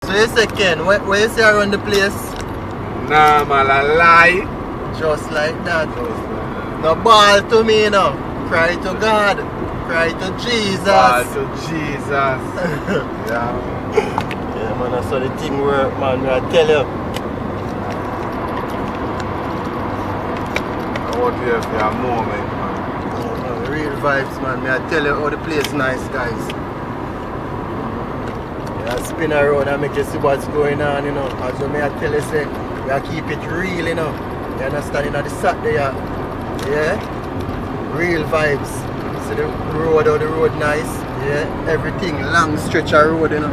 So you say, Ken, where you say around the place? Nah, man, I lie. Just like that. No ball to me, you know. Cry to God. Cry to Jesus. Ball to Jesus. Yeah. Yeah, man, that's how the thing work, man. I tell you. Out here for a moment, man. Oh, man, real vibes, man. I tell you how the place nice, guys. Yeah, spin around and make you see what's going on, you know. As I tell you, say, we keep it real, you know. You understand? You know, the Saturday, yeah? Real vibes. See the road, how the road nice, yeah? Everything, long stretch of road, you know.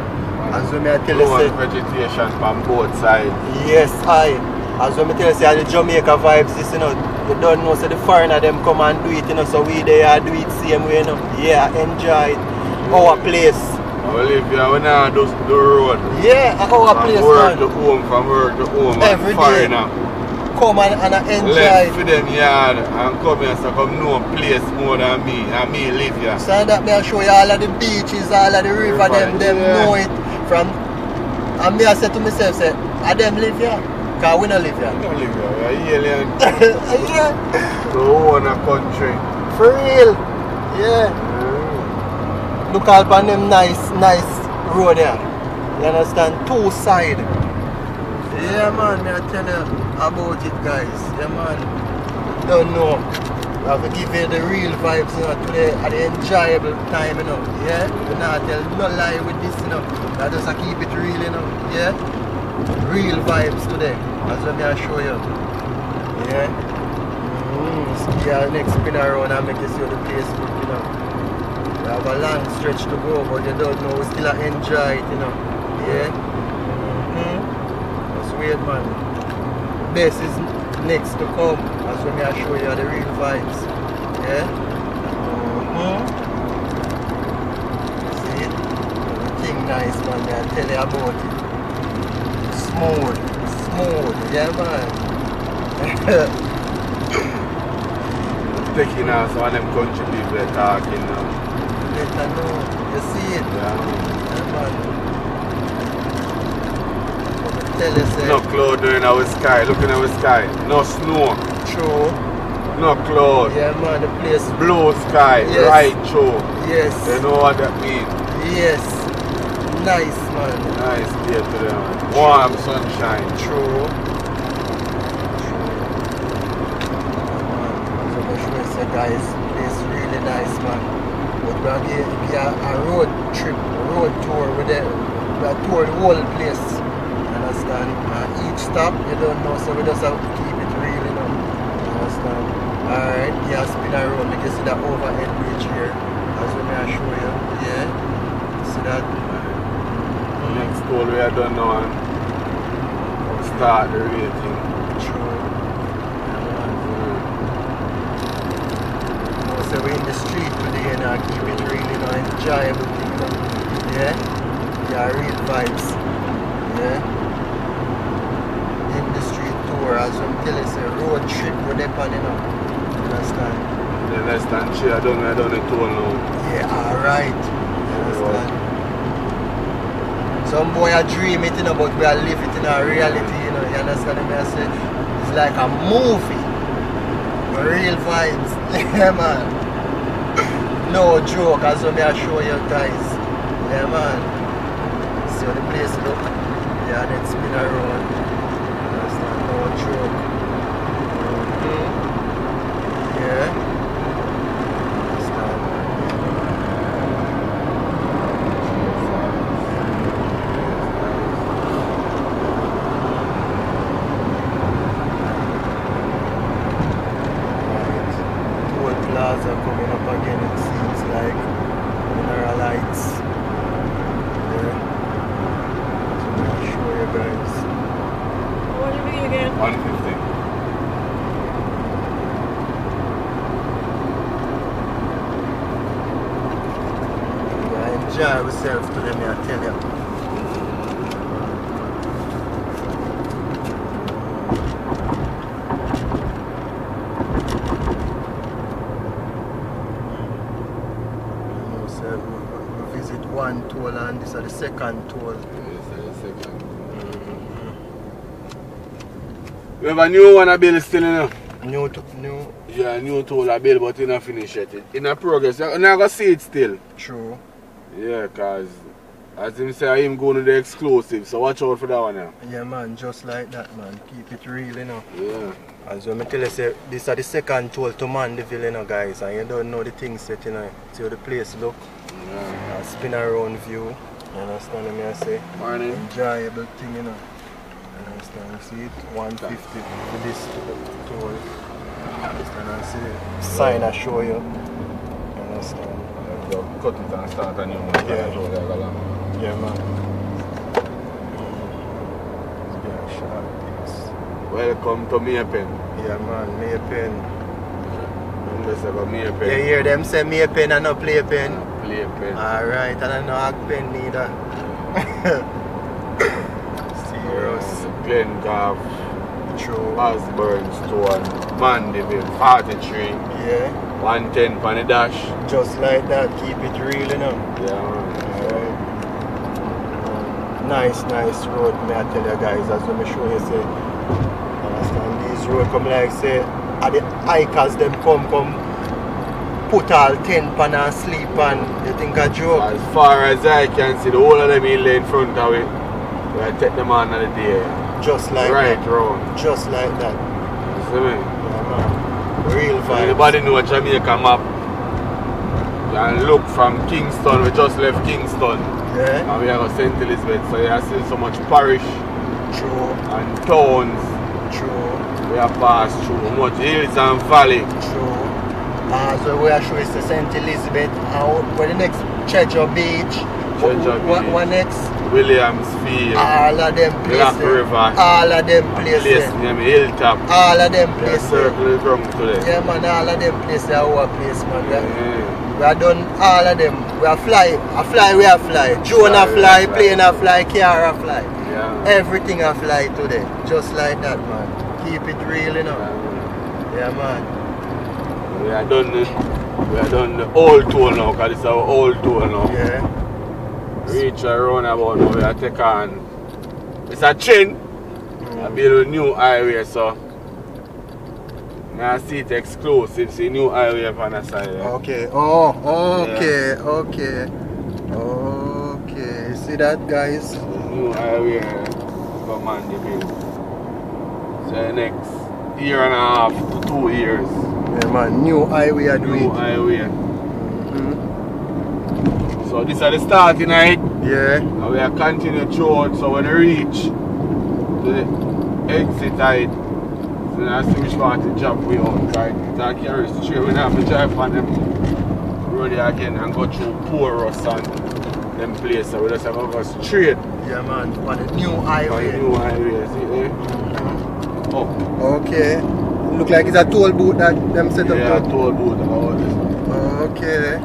As I tell you, say, vegetation from both sides. yes, as I tell you, say, the Jamaica vibes, this, you know. You don't know, so the foreigner them come and do it, you know. So we there do it same way, you know. Yeah, enjoy it. Our place. Olivia, we now do the road. Yeah, our place, man. From work to home, every day. Foreigner. Come and enjoy. Left for them yard and come here so come know place more than me. And me live here. So that me I show you all of the beaches, all of the river, them know it from. And me I say to myself, say, I them live here. Because we don't live here. We don't live here, we are alien. Yeah. We own a country. For real. Yeah. Look out on them nice road there. You understand? Two side. Yeah, man, me I tell you about it, guys. Yeah, man. Don't know. I have to give you the real vibes, you know, today at the enjoyable time, you know. Yeah? You not tell no lie with this, you know. I just keep it real, you know. Yeah? Real vibes today. That's what I show you. Yeah? Yeah, next spin around and make you see the place look, you know. We have a long stretch to go, but you don't know, we still enjoy it, you know. Yeah? That's weird, man. Best is next to come. That's when I show you the real vibes. Yeah? See it? Everything nice, man. I tell you about it. Smooth. Yeah, man. Taking out some of them country people are talking now. Better know. You see it? Yeah, man. Tell you, say, no cloud in our sky, looking at our sky. No snow. True. No cloud. Yeah, man, the place. Blue sky, yes. right through. Yes. You know what that means? Yes. Nice, man. Nice day to them. Warm sunshine. True. So guys, it's really nice, man. But we are getting a road trip, a road tour with it. We are tour the whole place. Understand? Each stop, you don't know, so we just have to keep it real, you know. Understand? Alright, yeah, spin around. You can see that overhead bridge here. That's what I show you. Yeah. See that? Next toll we are done now and start the rating. True. So we're in the street today and I keep it really, you know, enjoyable thing, you know. Yeah? Yeah, real vibes. Yeah? In the street tour, as I'm telling you, a road trip with them on, you know. Understand? The less than three, I done the toll now. Yeah, alright. Understand? Some boy I dream it, you know, but we are live it in our reality, you know. You understand what I say? It's like a movie. Real vibes. Yeah, man. No joke, as I show you guys. Yeah, man. See how the place look. Yeah, then spin around. That's not no joke. Yeah. That's not. Toll plaza coming up again, it seems like. Mineral lights. Yeah. So I'll show you guys. What are you doing again? 150. Yeah, enjoy yourself today, me I tell you. We visit one toll and this is the second toll. Yes, the second We have a new one a build still, you know. New. Yeah, new tool a build, but it's not finished yet. It's in a progress. You're not going to see it still. True. Yeah, because as him say, I'm going to the exclusive, so watch out for that one now. Yeah, man, just like that, man. Keep it real, you know. Yeah. As when I tell you, say, this is the second tool to Mandeville, you know, guys, and you don't know the things set, you know. See how the place look. Yeah. Spin around view. You understand what I say? Morning. Enjoyable thing, you know. You understand? You see it? 150 for this tool. You understand? And see the sign I show you. You understand? So cut it and start a new one. Yeah. Yeah, man. Yeah, sharp things. Welcome to Maypen. Yeah, man, Maypen. Let's have a Maypen. You hear them say Maypen and not play pen? Play pen. Alright, and I know Ag pen neither. Serious. Glengarve, True. Osborne, Stone, Mandeville, 43. Yeah. 110 on the dash. Just like that, keep it real, you know. Yeah. Alright. Nice road, may I tell you guys, as let me show you, say, understand, these road come like, say, at the hikers, them come put all 10 pan and sleep and you think a joke? As far as I can see, the whole of them hill in front of it, we take them on the day. Just like right that. round. Just like that. You see me? Yeah, man. Real vibe. Anybody know Jamaica map? You can look from Kingston, we just left Kingston. Yeah. And we are at St. Elizabeth, so you see so much parish True. and towns. True. We have passed through much hills and valley. True. So we are showing the St. Elizabeth. Where the next Treasure Beach? What next? Williamsfield. All of them Black places. River. All of them places. Place named Hilltop. All of them We are places. circling from today. Yeah, man, all of them places are our place, man. Yeah. We have done all of them. We are fly. We are fly. Drone a fly, plane a fly, car a fly. Yeah. Everything a fly today. Just like that, man. Keep it real, you know. Yeah, man. We are done the old tour now, because it's our old tour now. Yeah. Reach around about now, we are take on. It's a chain. I build a new highway, so I see it exclusive, see new highway on the side. Okay. Oh, okay, yeah. Okay. See that, guys? New highway come on the build. So next year and a half to 2 years. Yeah, man. New highway are doing. New highway. So this is the starting height. Yeah. And we are continuing throughout, so when we reach the exit height, then I see which part to jump we out, right? So I carry straight, we have to drive on them road again and go through Porous and them places. So we just have to go straight. Yeah, man. On the new highway. On the new highway, see there? Oh. Okay. Look like it's a toll booth that them set up. Yeah, toll booth. Okay.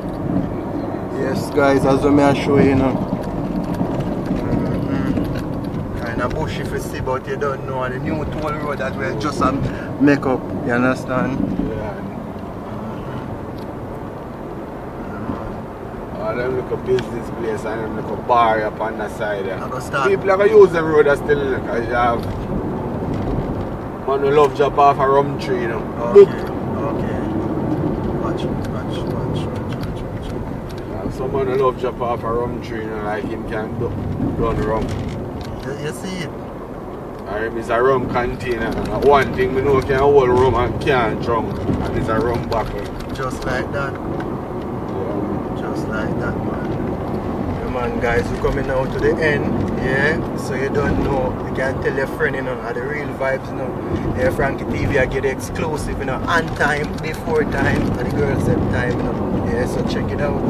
Yes, guys, as I show you now. Kind of bushy for see, but you don't know the new toll road that will just make up. You understand? Yeah. All them look a business place and them look a bar up on the side there. People are going to use them road still, because you have man who love drop off a rum tree, you know. Okay. Watch. Someone who love drop off a rum tree, you know, like him can run rum. You see it? It's a rum container. One thing we know can hold rum and can't drum. And it's a rum bottle. Just like that. Yeah. Just like that, man. Yeah, man, guys, we're coming now to the end. Yeah? So you don't know. You can tell your friend, you know, are the real vibes, you know. Yeah, Frankie TV, I get the exclusive, you know, on time, before time, and the girls at time, you know. Yeah, so check it out.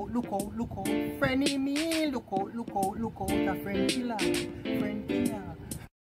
Look out, friendly me, look out, a friend killer.